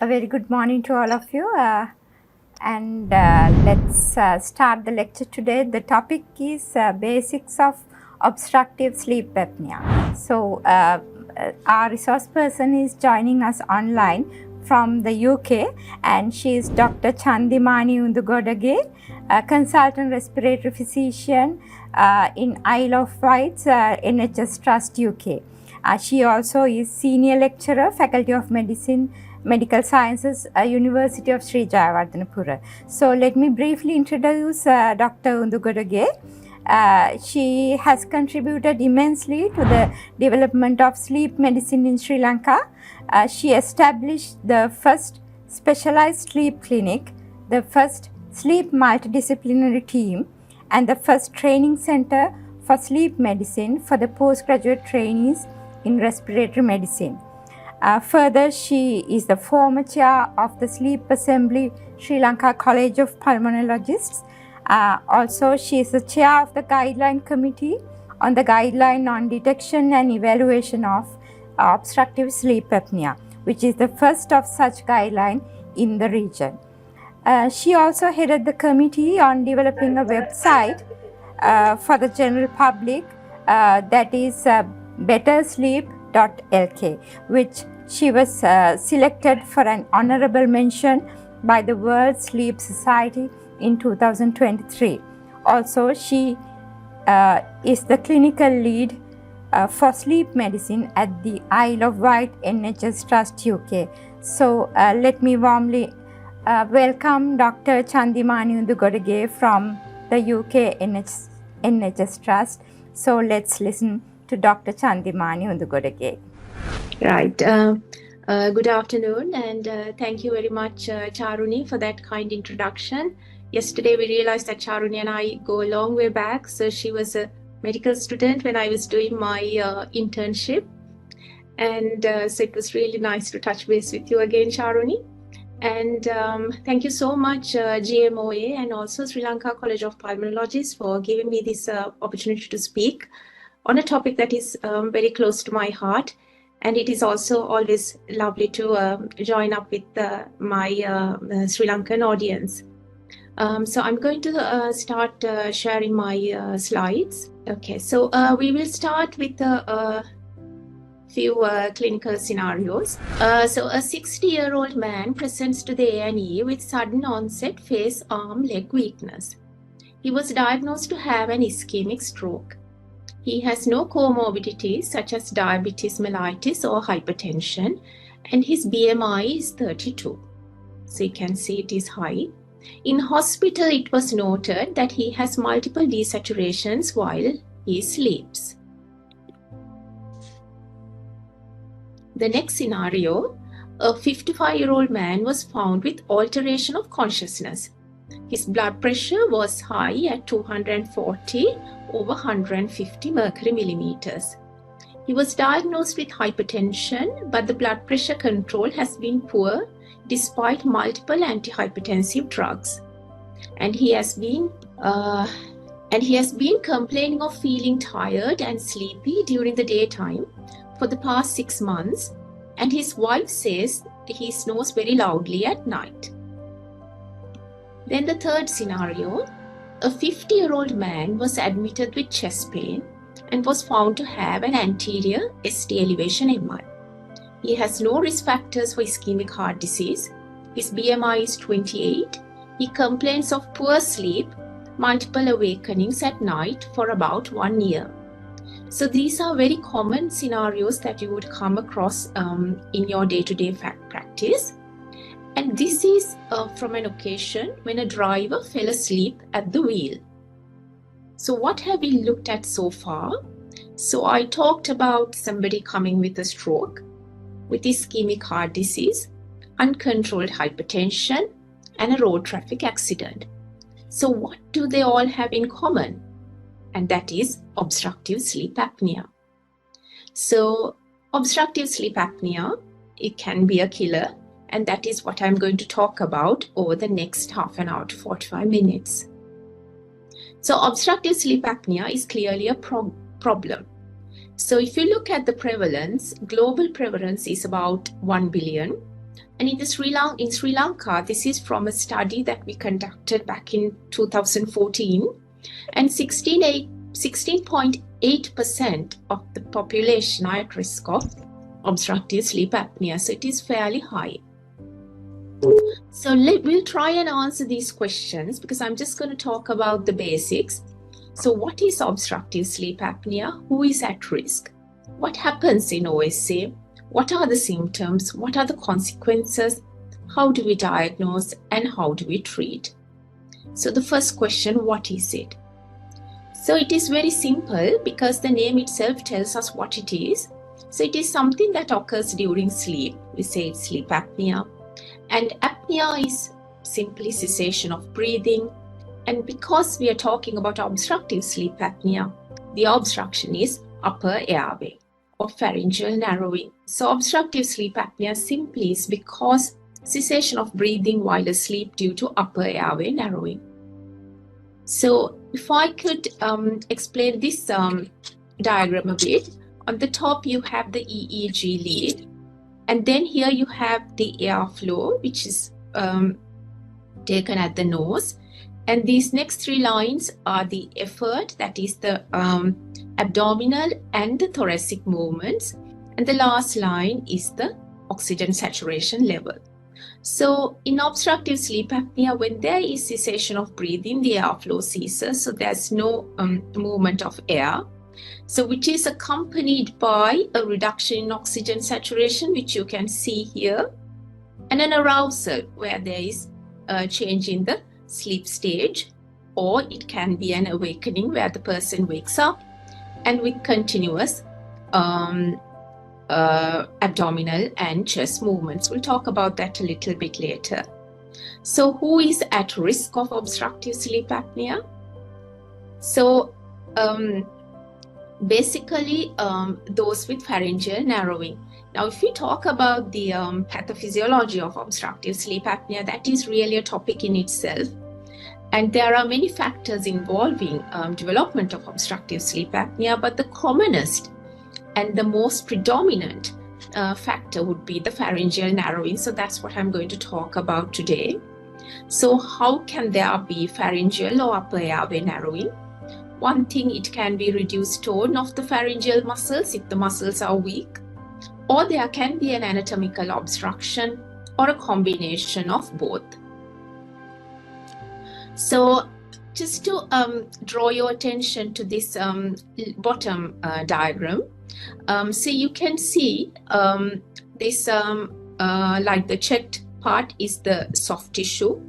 very good morning to all of you. Let's start the lecture today. The topic is basics of obstructive sleep apnea. So, our resource person is joining us online from the UK, and she is Dr. Chandimani Undugodage, a consultant respiratory physician in Isle of Wight, NHS Trust UK. She also is senior lecturer, Faculty of Medicine, Medical Sciences, University of Sri Jayewardenepura. So let me briefly introduce Dr. Undugodage. She has contributed immensely to the development of sleep medicine in Sri Lanka. She established the first specialized sleep clinic, the first sleep multidisciplinary team, and the first training center for sleep medicine for the postgraduate trainees in respiratory medicine. Further, she is the former chair of the Sleep Assembly Sri Lanka College of Pulmonologists. Also, she is the chair of the Guideline Committee on the Guideline on Detection and Evaluation of Obstructive Sleep Apnea, which is the first of such guideline in the region. She also headed the committee on developing a website for the general public that is bettersleep.lk, which she was selected for an honorable mention by the World Sleep Society in 2023. Also, she is the clinical lead for sleep medicine at the Isle of Wight NHS Trust UK. So let me warmly welcome Dr. Chandimani Undugodage from the UK NHS Trust. So let's listen to Dr. Chandimani Undugodage. Right. Good afternoon, and thank you very much, Charuni, for that kind introduction. Yesterday, we realized that Charuni and I go a long way back. So she was a medical student when I was doing my internship. And so it was really nice to touch base with you again, Charuni. And thank you so much, GMOA, and also Sri Lanka College of Pulmonologists for giving me this opportunity to speak on a topic that is very close to my heart. And it is also always lovely to join up with my Sri Lankan audience. So I'm going to start sharing my slides. Okay, so we will start with a few clinical scenarios. So a 60-year-old man presents to the A&E with sudden onset face, arm, leg weakness. He was diagnosed to have an ischemic stroke. He has no comorbidities such as diabetes mellitus or hypertension, and his BMI is 32. So you can see it is high. In hospital, it was noted that he has multiple desaturations while he sleeps. The next scenario, a 55-year-old man was found with alteration of consciousness. His blood pressure was high at 240/150 mercury millimeters. He was diagnosed with hypertension, but the blood pressure control has been poor despite multiple antihypertensive drugs. And he has been complaining of feeling tired and sleepy during the daytime for the past 6 months, and his wife says he snores very loudly at night. Then the third scenario, a 50-year-old man was admitted with chest pain and was found to have an anterior ST elevation MI. He has no risk factors for ischemic heart disease. His BMI is 28. He complains of poor sleep, multiple awakenings at night for about 1 year. So these are very common scenarios that you would come across in your day-to-day practice. And this is from an occasion when a driver fell asleep at the wheel. So what have we looked at so far? So I talked about somebody coming with a stroke, with ischemic heart disease, uncontrolled hypertension, and a road traffic accident. So what do they all have in common? And that is obstructive sleep apnea. So obstructive sleep apnea, it can be a killer. And that is what I'm going to talk about over the next half an hour to 45 minutes. So obstructive sleep apnea is clearly a problem. So if you look at the prevalence, global prevalence is about 1 billion. And in Sri Lanka, this is from a study that we conducted back in 2014, and 16.8% of the population are at risk of obstructive sleep apnea, so it is fairly high. So we'll try and answer these questions because I'm just going to talk about the basics. So what is obstructive sleep apnea? Who is at risk? What happens in OSA? What are the symptoms? What are the consequences? How do we diagnose and how do we treat? So the first question, what is it? So it is very simple because the name itself tells us what it is. So it is something that occurs during sleep. We say it's sleep apnea. And apnea is simply cessation of breathing. And because we are talking about obstructive sleep apnea, the obstruction is upper airway or pharyngeal narrowing. So obstructive sleep apnea simply is because cessation of breathing while asleep due to upper airway narrowing. So if I could explain this diagram a bit, on the top you have the EEG lead, and then here you have the airflow, which is taken at the nose. And these next three lines are the effort, that is the abdominal and the thoracic movements. And the last line is the oxygen saturation level. So in obstructive sleep apnea, when there is cessation of breathing, the airflow ceases. So there's no movement of air. So which is accompanied by a reduction in oxygen saturation, which you can see here, and an arousal where there is a change in the sleep stage, or it can be an awakening where the person wakes up and with continuous abdominal and chest movements. We'll talk about that a little bit later. So who is at risk of obstructive sleep apnea? So basically those with pharyngeal narrowing. Now, if we talk about the pathophysiology of obstructive sleep apnea, that is really a topic in itself. And there are many factors involving development of obstructive sleep apnea, but the commonest and the most predominant factor would be the pharyngeal narrowing. So that's what I'm going to talk about today. So how can there be pharyngeal or upper airway narrowing? One thing, it can be reduced tone of the pharyngeal muscles if the muscles are weak, or there can be an anatomical obstruction or a combination of both. So just to draw your attention to this bottom diagram, so you can see this like the checked part is the soft tissue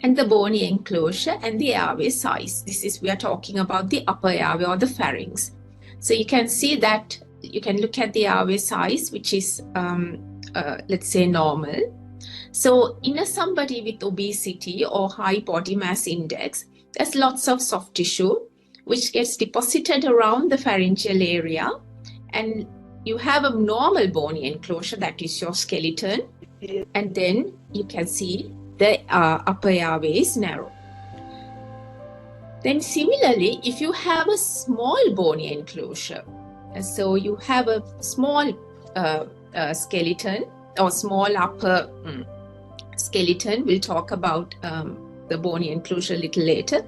and the bony enclosure and the airway size. This is, we are talking about the upper airway or the pharynx. So you can see that you can look at the airway size, which is let's say normal. So in somebody with obesity or high body mass index, there's lots of soft tissue which gets deposited around the pharyngeal area, and you have a normal bony enclosure, that is your skeleton, and then you can see the upper airway is narrow. Then similarly, if you have a small bony enclosure, so you have a small skeleton or small upper skeleton, we'll talk about the bony enclosure a little later.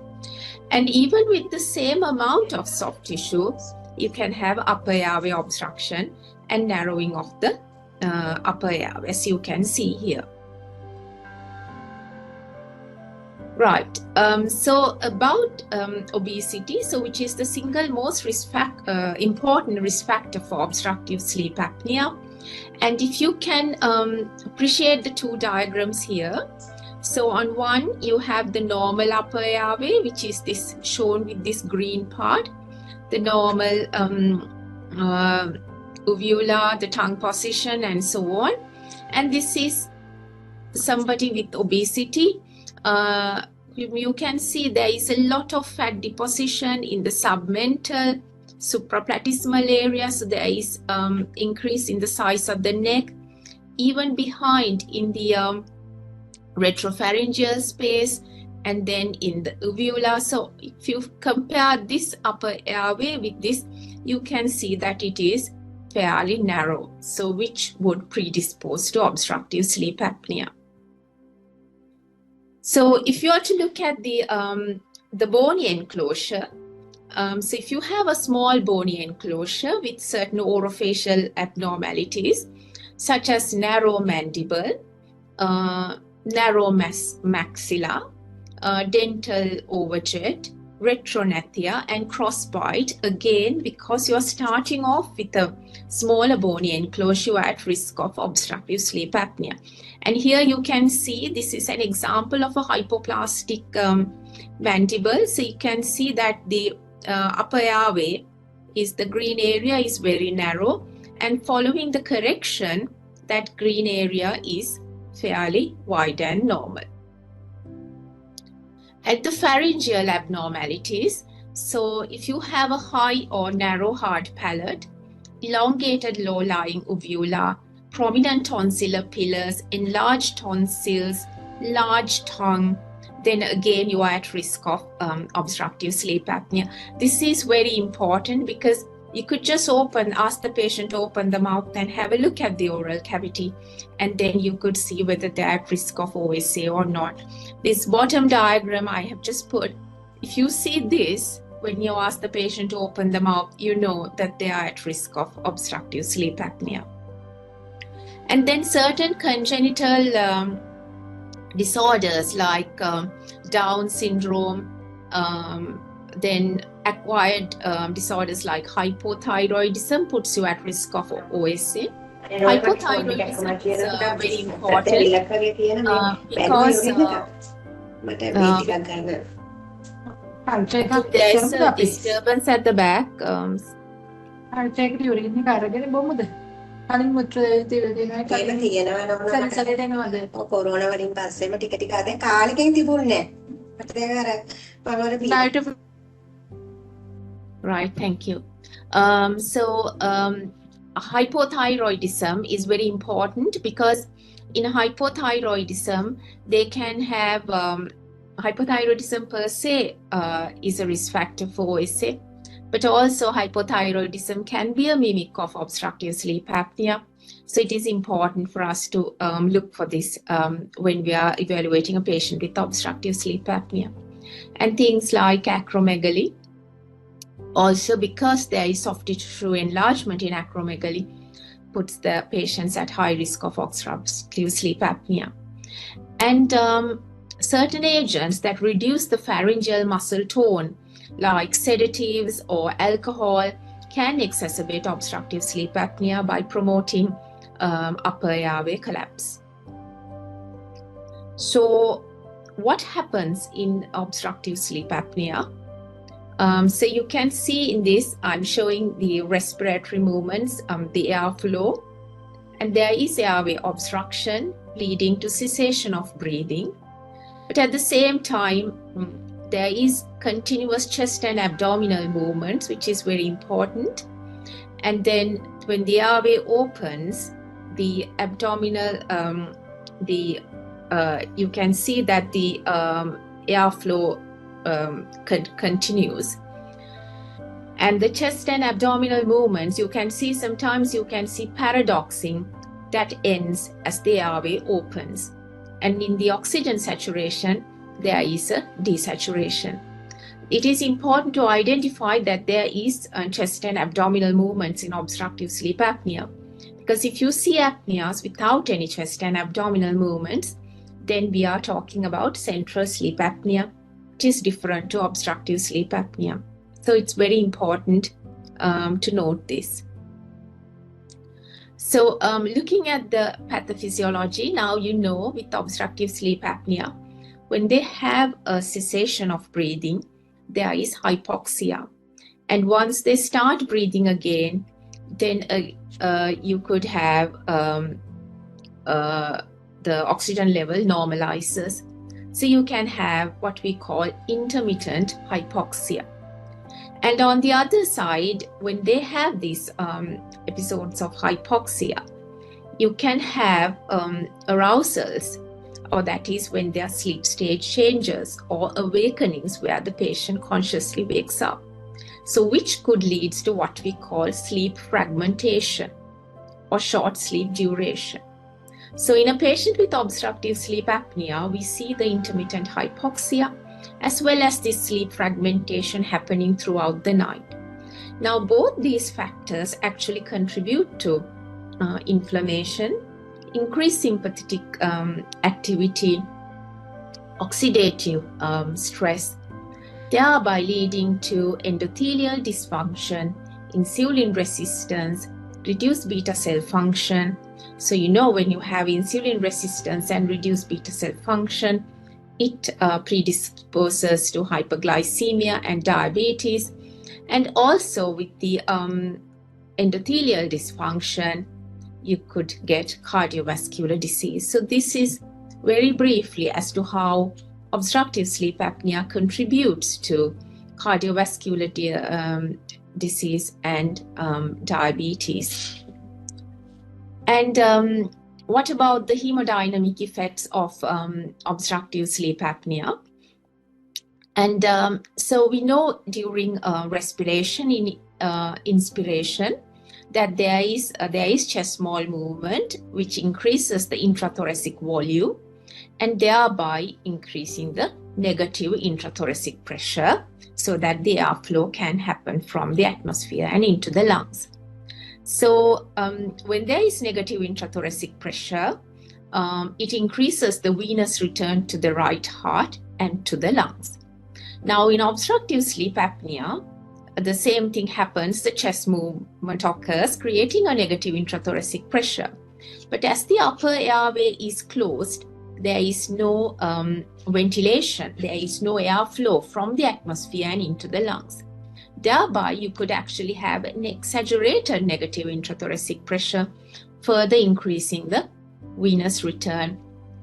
And even with the same amount of soft tissue, you can have upper airway obstruction and narrowing of the upper airway, as you can see here. Right, so about obesity, so which is the single most important risk factor for obstructive sleep apnea. And if you can appreciate the two diagrams here, so on one you have the normal upper airway, which is this shown with this green part, the normal uvula, the tongue position, and so on. And this is somebody with obesity. You can see there is a lot of fat deposition in the submental, supraplatysmal area. So there is increase in the size of the neck, even behind in the retropharyngeal space, and then in the uvula. So if you compare this upper airway with this, you can see that it is fairly narrow, so which would predispose to obstructive sleep apnea. So if you are to look at the bony enclosure, so if you have a small bony enclosure with certain orofacial abnormalities, such as narrow mandible, narrow maxilla, dental overjet, retrognathia, and crossbite, again, because you're starting off with a smaller bony enclosure, you are at risk of obstructive sleep apnea. And here you can see this is an example of a hypoplastic mandible. So you can see that the upper airway is the green area is very narrow, and following the correction, that green area is fairly wide and normal. At the pharyngeal abnormalities, so if you have a high or narrow hard palate, elongated low-lying uvula, prominent tonsillar pillars, enlarged tonsils, large tongue, then again you are at risk of obstructive sleep apnea. This is very important because you could just ask the patient to open the mouth and have a look at the oral cavity, and then you could see whether they're at risk of OSA or not. This bottom diagram I have just put, if you see this, when you ask the patient to open the mouth, you know that they are at risk of obstructive sleep apnea. And then certain congenital disorders like Down syndrome, then acquired disorders like hypothyroidism puts you at risk of OSA. Hypothyroidism is very important because there's a disturbance at the back. Corona වලින් පස්සේම ටික ටික අද කාලෙකින් තිබුණේ නැහැ. Right, thank you. Hypothyroidism is very important because in hypothyroidism, they can have hypothyroidism per se is a risk factor for OSA, but also hypothyroidism can be a mimic of obstructive sleep apnea. So it is important for us to look for this when we are evaluating a patient with obstructive sleep apnea. And things like acromegaly, also because there is soft tissue enlargement in acromegaly, puts the patients at high risk of obstructive sleep apnea. And certain agents that reduce the pharyngeal muscle tone, like sedatives or alcohol, can exacerbate obstructive sleep apnea by promoting upper airway collapse. So what happens in obstructive sleep apnea? So you can see in this, I'm showing the respiratory movements, the airflow, and there is airway obstruction leading to cessation of breathing. But at the same time, there is continuous chest and abdominal movements, which is very important. And then when the airway opens, the abdominal, you can see that the airflow continues. And the chest and abdominal movements, you can see sometimes you can see paradoxing that ends as the airway opens. And in the oxygen saturation, there is a desaturation. It is important to identify that there is chest and abdominal movements in obstructive sleep apnea, because if you see apneas without any chest and abdominal movements, then we are talking about central sleep apnea, which is different to obstructive sleep apnea. So it's very important to note this. So looking at the pathophysiology, now you know with obstructive sleep apnea, when they have a cessation of breathing, there is hypoxia. And once they start breathing again, then you could have the oxygen level normalizes. So you can have what we call intermittent hypoxia. And on the other side, when they have these episodes of hypoxia, you can have arousals, or that is when their sleep stage changes, or awakenings where the patient consciously wakes up. So which could lead to what we call sleep fragmentation or short sleep duration. So in a patient with obstructive sleep apnea, we see the intermittent hypoxia as well as this sleep fragmentation happening throughout the night. Now, both these factors actually contribute to inflammation, increased sympathetic activity, oxidative stress, thereby leading to endothelial dysfunction, insulin resistance, reduced beta cell function. So when you have insulin resistance and reduced beta cell function, it predisposes to hyperglycemia and diabetes. And also with the endothelial dysfunction, you could get cardiovascular disease. So this is very briefly as to how obstructive sleep apnea contributes to cardiovascular disease and diabetes. And what about the hemodynamic effects of obstructive sleep apnea? And so we know during respiration, in inspiration, that there is chest wall movement, which increases the intrathoracic volume and thereby increasing the negative intrathoracic pressure so that the airflow can happen from the atmosphere and into the lungs. So when there is negative intrathoracic pressure, it increases the venous return to the right heart and to the lungs. Now, in obstructive sleep apnea, the same thing happens, the chest movement occurs, creating a negative intrathoracic pressure. But as the upper airway is closed, there is no ventilation, there is no airflow from the atmosphere and into the lungs. Thereby, you could actually have an exaggerated negative intrathoracic pressure, further increasing the venous return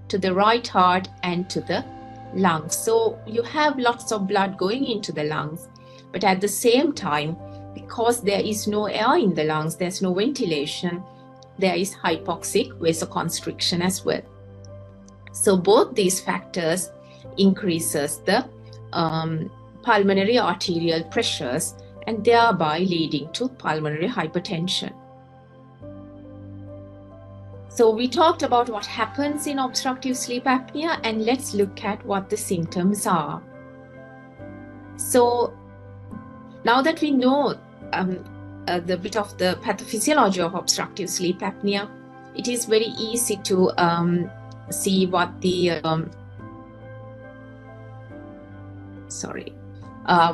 to the right heart and to the lungs. So you have lots of blood going into the lungs, but at the same time, because there is no air in the lungs, there's no ventilation, there is hypoxic vasoconstriction as well. So both these factors increases the pulmonary arterial pressures and thereby leading to pulmonary hypertension. So we talked about what happens in obstructive sleep apnea, and let's look at what the symptoms are. So now that we know the bit of the pathophysiology of obstructive sleep apnea, it is very easy to see what the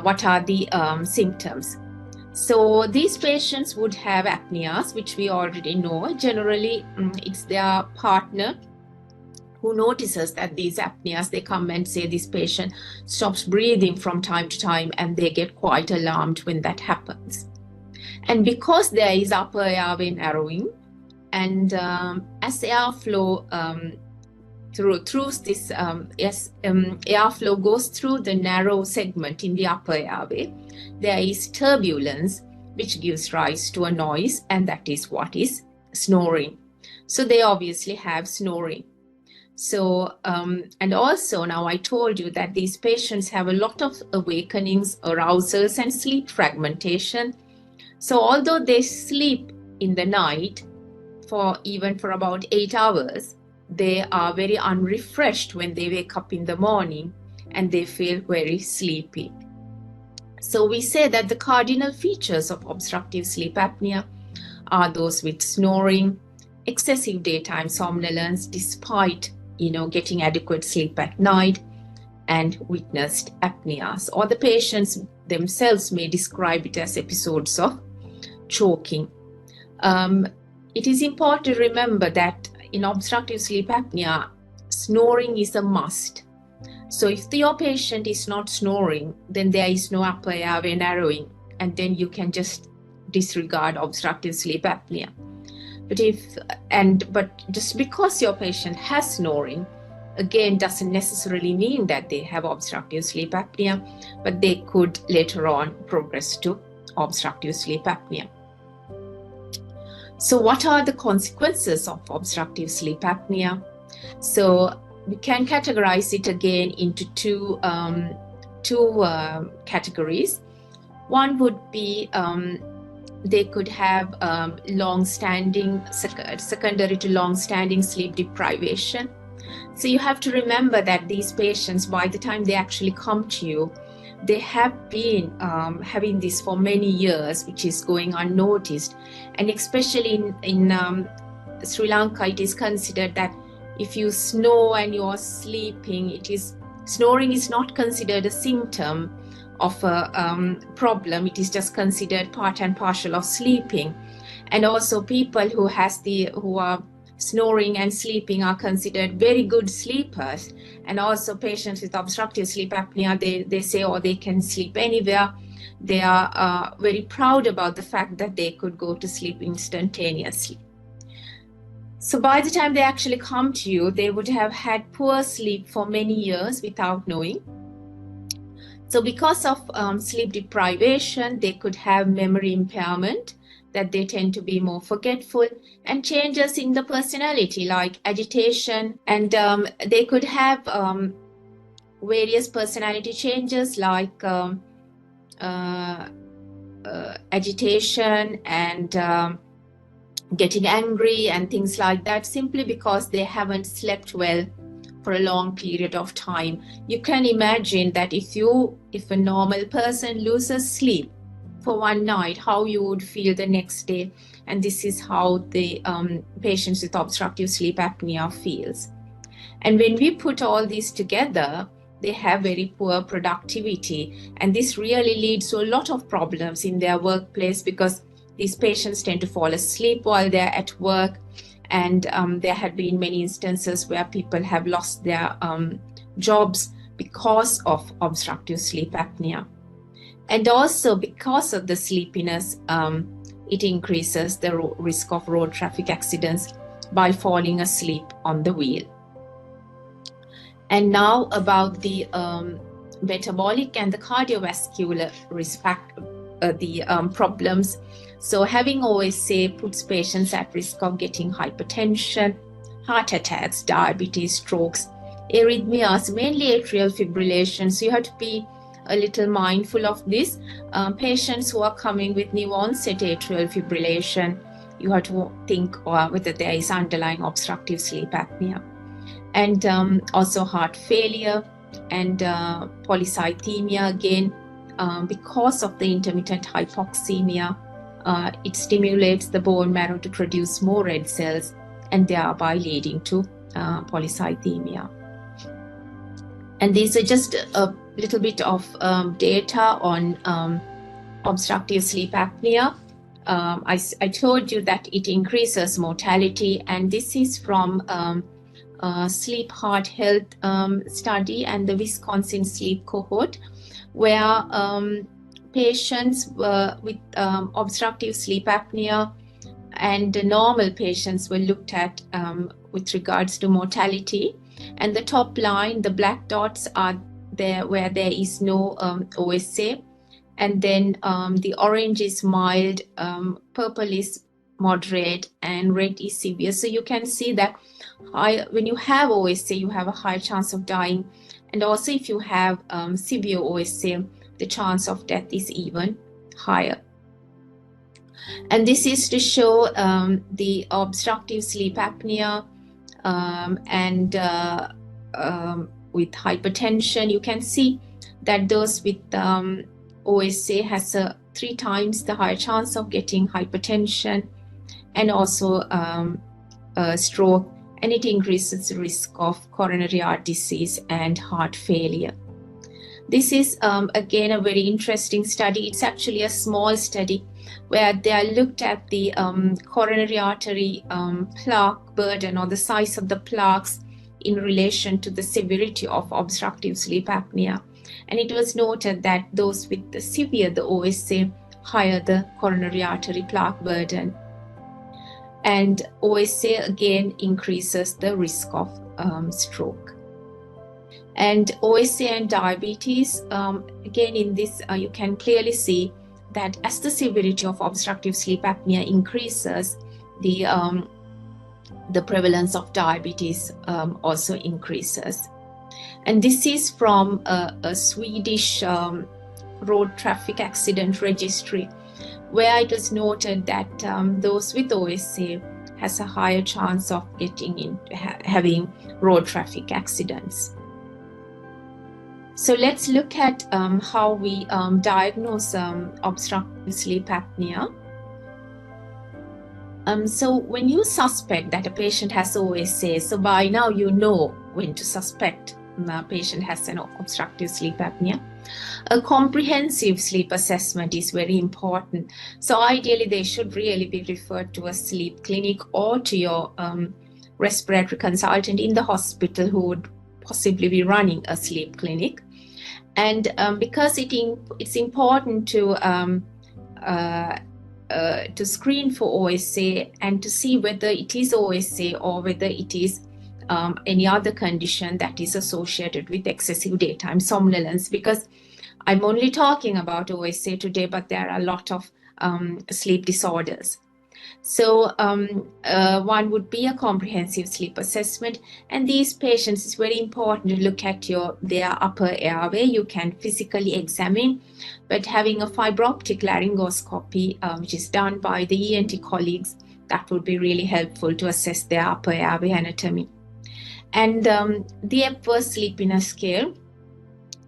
what are the symptoms. So these patients would have apneas, which we already know. Generally, it's their partner who notices that these apneas, they come and say this patient stops breathing from time to time, and they get quite alarmed when that happens. And because there is upper airway narrowing, and as airflow through this airflow goes through the narrow segment in the upper airway, there is turbulence, which gives rise to a noise, and that is what is snoring. So they obviously have snoring. So, and also now I told you that these patients have a lot of awakenings, arousals, and sleep fragmentation. So although they sleep in the night even for about 8 hours, they are very unrefreshed when they wake up in the morning, and they feel very sleepy. So we say that the cardinal features of obstructive sleep apnea are those with snoring, excessive daytime somnolence despite getting adequate sleep at night, and witnessed apneas, or the patients themselves may describe it as episodes of choking. It is important to remember that in obstructive sleep apnea, snoring is a must. So if your patient is not snoring, then there is no upper airway narrowing, and then you can just disregard obstructive sleep apnea. But just because your patient has snoring, again, doesn't necessarily mean that they have obstructive sleep apnea, but they could later on progress to obstructive sleep apnea. So what are the consequences of obstructive sleep apnea? So we can categorize it again into two categories. One would be they could have secondary to long-standing sleep deprivation. So you have to remember that these patients, by the time they actually come to you, they have been having this for many years, which is going unnoticed. And especially in Sri Lanka, it is considered that if you snore and you are sleeping, snoring is not considered a symptom of a problem. It is just considered part and parcel of sleeping. And also people who are snoring and sleeping are considered very good sleepers. And also patients with obstructive sleep apnea, they say, oh, they can sleep anywhere. They are very proud about the fact that they could go to sleep instantaneously. So by the time they actually come to you, they would have had poor sleep for many years without knowing. So because of sleep deprivation, they could have memory impairment, that they tend to be more forgetful, and changes in the personality like agitation, and they could have various personality changes like agitation and getting angry and things like that, simply because they haven't slept well for a long period of time. You can imagine that if a normal person loses sleep for one night, how you would feel the next day. And this is how the patients with obstructive sleep apnea feels. And when we put all these together, they have very poor productivity. And this really leads to a lot of problems in their workplace, because these patients tend to fall asleep while they're at work. And there had been many instances where people have lost their jobs because of obstructive sleep apnea. And also because of the sleepiness, it increases the risk of road traffic accidents by falling asleep on the wheel. And now about the metabolic and the cardiovascular risk problems. So having OSA puts patients at risk of getting hypertension, heart attacks, diabetes, strokes, arrhythmias, mainly atrial fibrillation. So you have to be a little mindful of this. Patients who are coming with new onset atrial fibrillation, you have to think whether there is underlying obstructive sleep apnea. And also heart failure and polycythemia, again, because of the intermittent hypoxemia, it stimulates the bone marrow to produce more red cells, and thereby leading to polycythemia. And these are just a little bit of data on obstructive sleep apnea. I told you that it increases mortality, and this is from Sleep Heart Health study and the Wisconsin sleep cohort, where patients with obstructive sleep apnea and normal patients were looked at with regards to mortality. And the top line, the black dots, are there where there is no OSA, and then the orange is mild, purple is moderate, and red is severe. So you can see that when you have OSA, you have a high chance of dying, and also if you have severe OSA, the chance of death is even higher. And this is to show the obstructive sleep apnea and with hypertension. You can see that those with OSA has a 3 times the higher chance of getting hypertension and also stroke, and it increases the risk of coronary heart disease and heart failure. This is again a very interesting study. It's actually a small study where they looked at the coronary artery plaque burden, or the size of the plaques, in relation to the severity of obstructive sleep apnea. And it was noted that those with the severe, the OSA, higher the coronary artery plaque burden. And OSA again increases the risk of stroke. And OSA and diabetes, again in this you can clearly see that as the severity of obstructive sleep apnea increases, the prevalence of diabetes also increases. And this is from a Swedish Road Traffic Accident Registry, where it was noted that those with OSA has a higher chance of having road traffic accidents. So let's look at how we diagnose obstructive sleep apnea. So when you suspect that a patient has OSA, so by now you know when to suspect a patient has an obstructive sleep apnea. A comprehensive sleep assessment is very important. So ideally they should really be referred to a sleep clinic or to your respiratory consultant in the hospital who would possibly be running a sleep clinic. And because it's important to screen for OSA and to see whether it is OSA or whether it is any other condition that is associated with excessive daytime somnolence, because I'm only talking about OSA today, but there are a lot of sleep disorders. So one would be a comprehensive sleep assessment, and these patients, it's very important to look at their upper airway. You can physically examine, but having a fiber optic laryngoscopy, which is done by the ENT colleagues, that would be really helpful to assess their upper airway anatomy. And the Epworth Sleepiness Scale.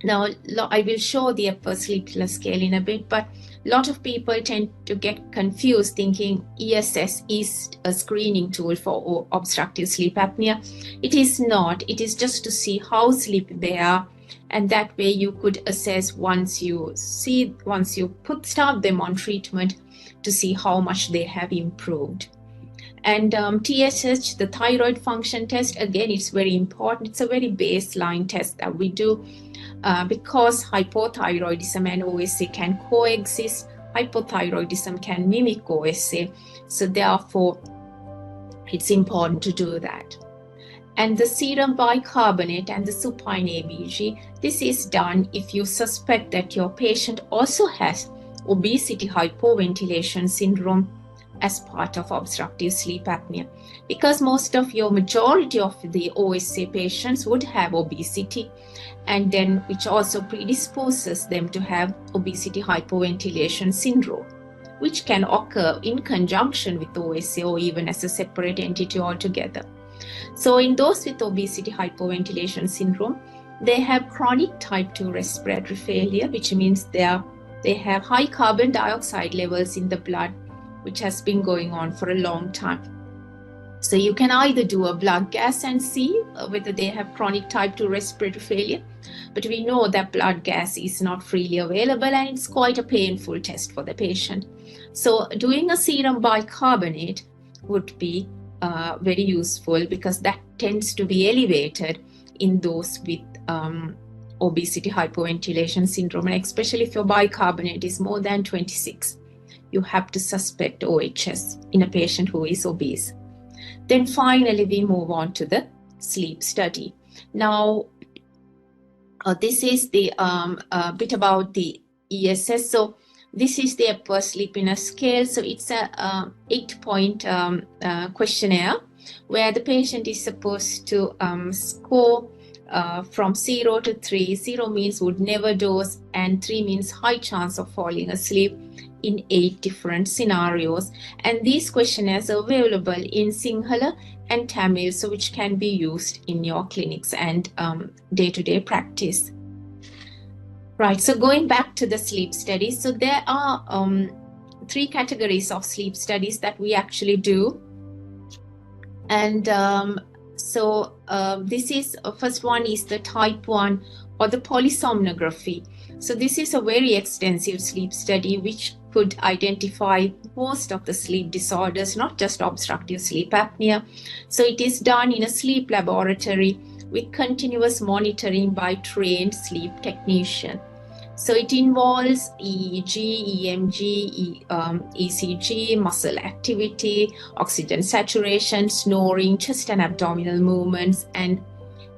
Now, I will show the Epworth Sleepiness Scale in a bit, but a lot of people tend to get confused thinking ESS is a screening tool for obstructive sleep apnea. It is not. It is just to see how sleepy they are, and that way you could assess once you start them on treatment to see how much they have improved. And TSH, the thyroid function test, again, it's very important. It's a very baseline test that we do because hypothyroidism and OSA can coexist. Hypothyroidism can mimic OSA. So therefore, it's important to do that. And the serum bicarbonate and the supine ABG, this is done if you suspect that your patient also has obesity hypoventilation syndrome as part of obstructive sleep apnea, because majority of the OSA patients would have obesity, and then which also predisposes them to have obesity hypoventilation syndrome, which can occur in conjunction with OSA or even as a separate entity altogether. So in those with obesity hypoventilation syndrome, they have chronic type 2 respiratory failure, which means they have high carbon dioxide levels in the blood, which has been going on for a long time. So you can either do a blood gas and see whether they have chronic type 2 respiratory failure, but we know that blood gas is not freely available and it's quite a painful test for the patient. So doing a serum bicarbonate would be very useful, because that tends to be elevated in those with obesity hypoventilation syndrome, and especially if your bicarbonate is more than 26. You have to suspect OHS in a patient who is obese. Then finally, we move on to the sleep study. Now, this is the bit about the ESS. So this is the Epworth Sleepiness Scale. So it's a 8-point questionnaire where the patient is supposed to score from 0 to 3. 0 means would never doze, and 3 means high chance of falling asleep, in 8 different scenarios. And these questionnaires are available in Sinhala and Tamil, so which can be used in your clinics and day-to-day practice. Right, so going back to the sleep studies, so there are 3 categories of sleep studies that we actually do. And this is, first one is the type 1 or the polysomnography. So this is a very extensive sleep study which could identify most of the sleep disorders, not just obstructive sleep apnea. So it is done in a sleep laboratory with continuous monitoring by trained sleep technician. So it involves EEG, EMG, ECG, muscle activity, oxygen saturation, snoring, chest and abdominal movements, and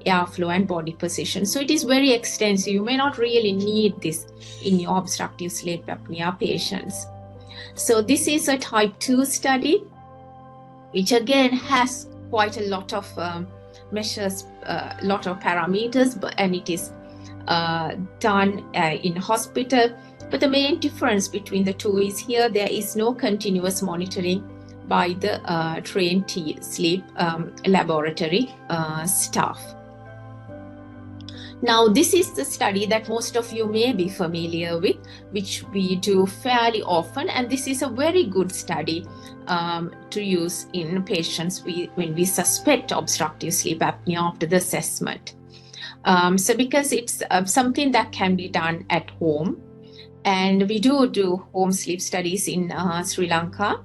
airflow and body position. So it is very extensive. You may not really need this in your obstructive sleep apnea patients. So this is a type 2 study, which again has quite a lot of measures, a lot of parameters, and it is done in hospital. But the main difference between the two is here there is no continuous monitoring by the trained sleep laboratory staff. Now, this is the study that most of you may be familiar with, which we do fairly often, and this is a very good study to use in patients when we suspect obstructive sleep apnea after the assessment. So because it's something that can be done at home, and we do home sleep studies in Sri Lanka,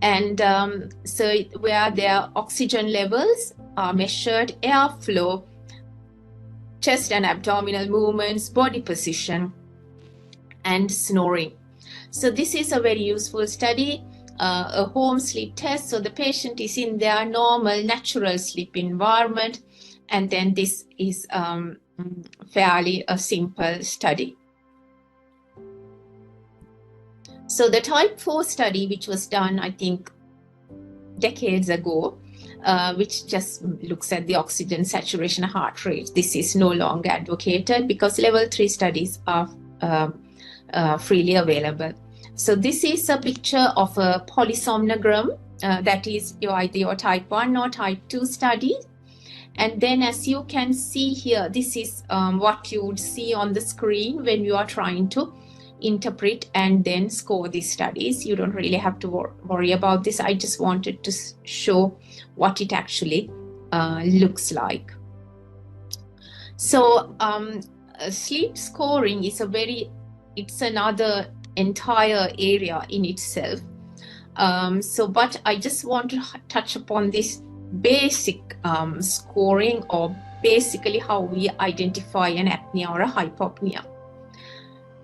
and so where their oxygen levels are measured, airflow, chest and abdominal movements, body position, and snoring. So this is a very useful study, a home sleep test. So the patient is in their normal, natural sleep environment, and then this is fairly a simple study. So the type 4 study, which was done, I think, decades ago, which just looks at the oxygen saturation heart rate. This is no longer advocated because level 3 studies are freely available. So this is a picture of a polysomnogram, that is either your type 1 or type 2 study. And then as you can see here, this is what you would see on the screen when you are trying to interpret and then score these studies. You don't really have to worry about this. I just wanted to show what it actually looks like. So sleep scoring is it's another entire area in itself. But I just want to touch upon this basic scoring, or basically how we identify an apnea or a hypopnea.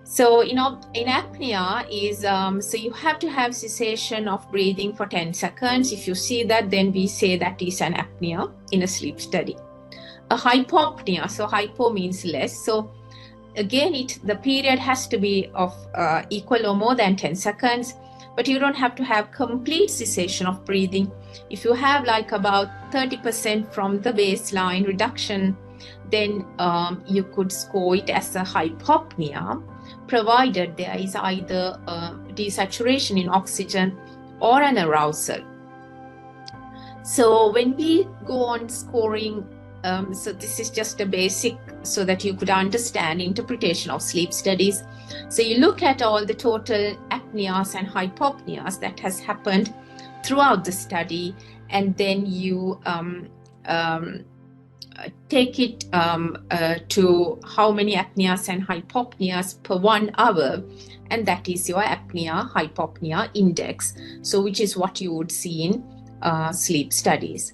So, in apnea is, so you have to have cessation of breathing for 10 seconds. If you see that, then we say that is an apnea in a sleep study. A hypopnea, so hypo means less. So again, the period has to be of equal or more than 10 seconds, but you don't have to have complete cessation of breathing. If you have like about 30% from the baseline reduction, then you could score it as a hypopnea, provided there is either desaturation in oxygen or an arousal. So when we go on scoring, so this is just a basic so that you could understand interpretation of sleep studies. So you look at all the total apneas and hypopneas that has happened throughout the study, and then you take it to how many apneas and hypopneas per 1 hour, and that is your apnea hypopnea index, so which is what you would see in sleep studies.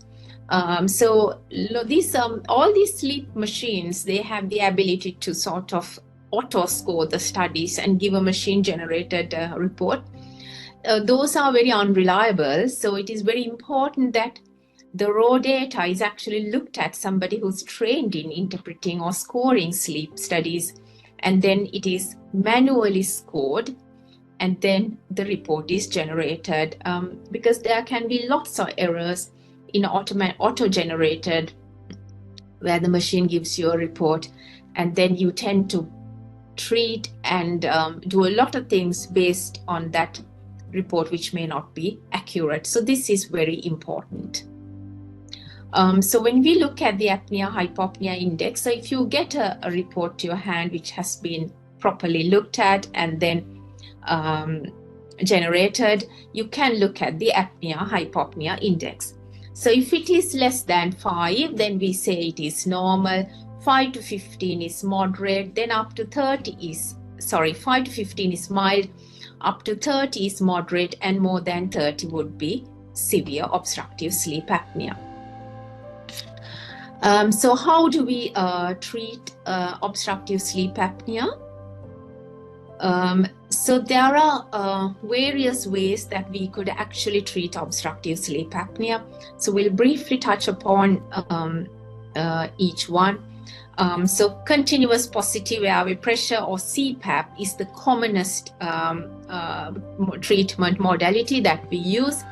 So these all these sleep machines, they have the ability to sort of auto score the studies and give a machine generated report. Those are very unreliable, so it is very important that the raw data is actually looked at somebody who's trained in interpreting or scoring sleep studies, and then it is manually scored, and then the report is generated, because there can be lots of errors in auto-generated, where the machine gives you a report, and then you tend to treat and do a lot of things based on that report, which may not be accurate. So this is very important. So when we look at the apnea hypopnea index, so if you get a report to your hand which has been properly looked at and then generated, you can look at the apnea hypopnea index. So if it is less than 5, then we say it is normal. 5 to 15 is moderate, then up to 30 is, 5 to 15 is mild, up to 30 is moderate, and more than 30 would be severe obstructive sleep apnea. So how do we treat obstructive sleep apnea? So there are various ways that we could actually treat obstructive sleep apnea. So we'll briefly touch upon each one. So continuous positive airway pressure, or CPAP, is the commonest treatment modality that we use.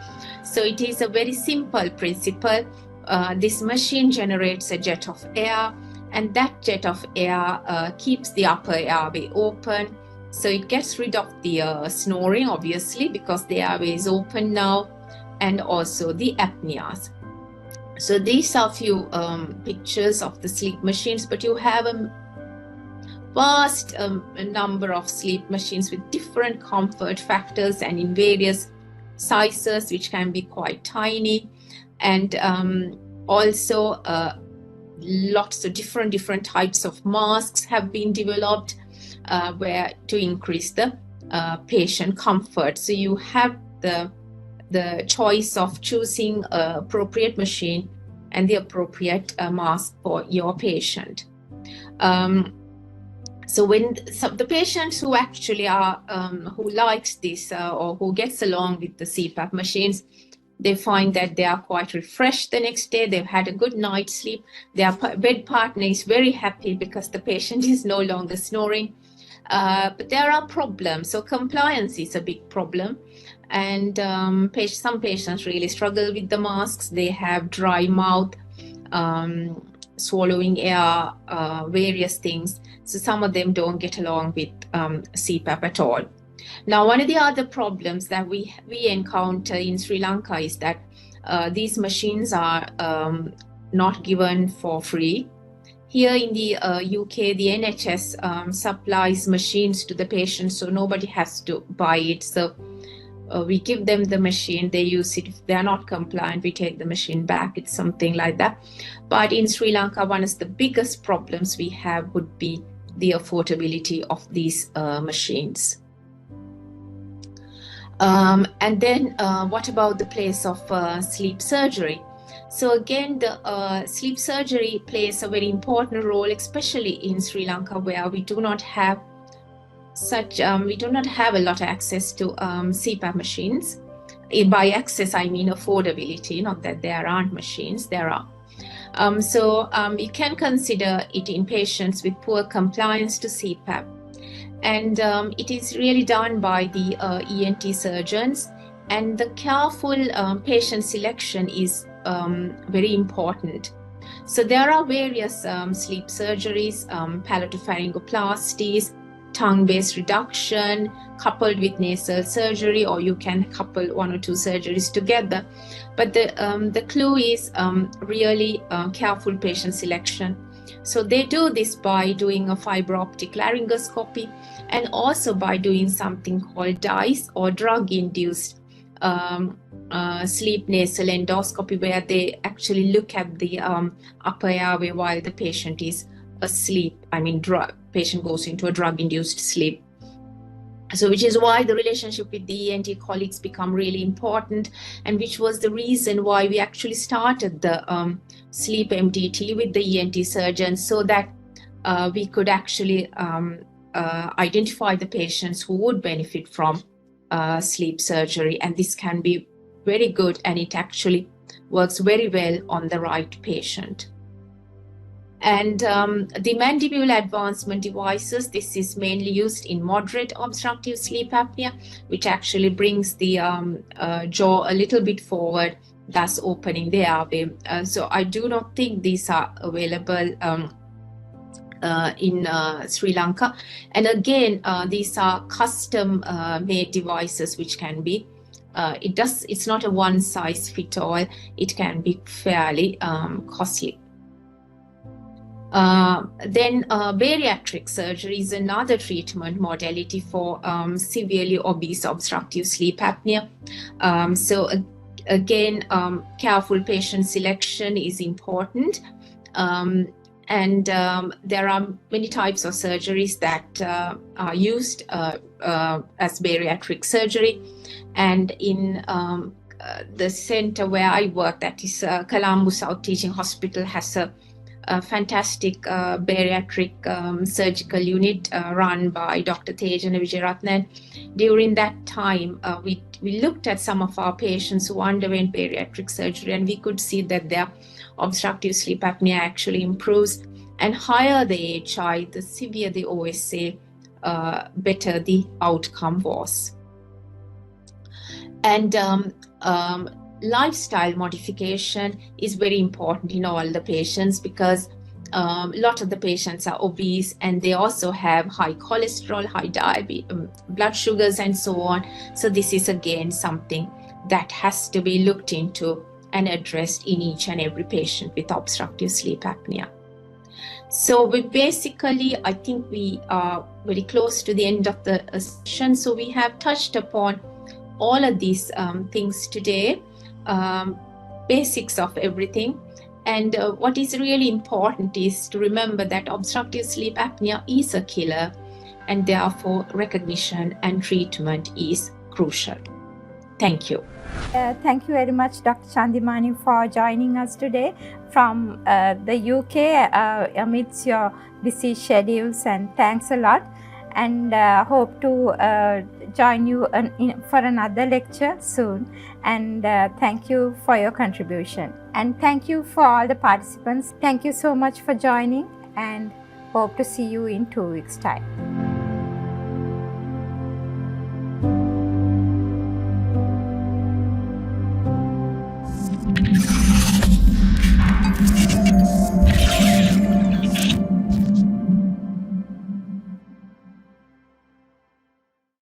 So it is a very simple principle. This machine generates a jet of air, and that jet of air keeps the upper airway open. So it gets rid of the snoring, obviously, because the airway is open now, and also the apneas. So these are a few pictures of the sleep machines, but you have a vast number of sleep machines with different comfort factors and in various sizes, which can be quite tiny, and also lots of different types of masks have been developed where to increase the patient comfort. So you have the choice of choosing an appropriate machine and the appropriate mask for your patient. So when the patients who actually are who likes this or who gets along with the CPAP machines, they find that they are quite refreshed the next day. They've had a good night's sleep. Their bed partner is very happy because the patient is no longer snoring. But there are problems. So compliance is a big problem. And some patients really struggle with the masks. They have dry mouth, swallowing air, various things. So some of them don't get along with CPAP at all. Now, one of the other problems that we encounter in Sri Lanka is that these machines are not given for free. Here in the UK, the NHS supplies machines to the patients, so nobody has to buy it. So we give them the machine, they use it. If they are not compliant, we take the machine back. It's something like that. But in Sri Lanka, one of the biggest problems we have would be the affordability of these machines. And then what about the place of sleep surgery? So again, the sleep surgery plays a very important role, especially in Sri Lanka, where we do not have a lot of access to CPAP machines. By access, I mean affordability, not that there aren't machines, there are. So you can consider it in patients with poor compliance to CPAP. And it is really done by the ENT surgeons, and the careful patient selection is very important. So there are various sleep surgeries, palatopharyngoplasties, tongue-based reduction, coupled with nasal surgery, or you can couple one or two surgeries together. But the clue is really careful patient selection. So they do this by doing a fiber optic laryngoscopy, and also by doing something called DICE, or drug-induced sleep nasal endoscopy, where they actually look at the upper airway while the patient is asleep. I mean, patient goes into a drug-induced sleep. So which is why the relationship with the ENT colleagues become really important, and which was the reason why we actually started the sleep MDT with the ENT surgeons, so that we could actually identify the patients who would benefit from sleep surgery. And this can be very good, and it actually works very well on the right patient. And the mandibular advancement devices, this is mainly used in moderate obstructive sleep apnea, which actually brings the jaw a little bit forward, thus opening the airway. So I do not think these are available in Sri Lanka. And again, these are custom made devices, which can be, it's not a one size fit all, it can be fairly costly. Then bariatric surgery is another treatment modality for severely obese obstructive sleep apnea. So again, careful patient selection is important. And there are many types of surgeries that are used as bariatric surgery. And in the center where I work, that is Colombo South Teaching Hospital, has a fantastic bariatric surgical unit run by Dr. Tejana Wijeratnan. During that time, we looked at some of our patients who underwent bariatric surgery, and we could see that their obstructive sleep apnea actually improves. And higher the AHI, the severe the OSA, better the outcome was. And lifestyle modification is very important in all the patients, because lot of the patients are obese, and they also have high cholesterol, high diabetes, blood sugars, and so on. So this is again something that has to be looked into and addressed in each and every patient with obstructive sleep apnea. So we basically, I think we are very close to the end of the session. So we have touched upon all of these things today, basics of everything. And what is really important is to remember that obstructive sleep apnea is a killer, and therefore recognition and treatment is crucial. Thank you. Thank you very much, Dr. Chandimani, for joining us today from the UK amidst your busy schedules, and thanks a lot. And hope to join you for another lecture soon. And thank you for your contribution. And thank you for all the participants. Thank you so much for joining, and hope to see you in 2 weeks' time.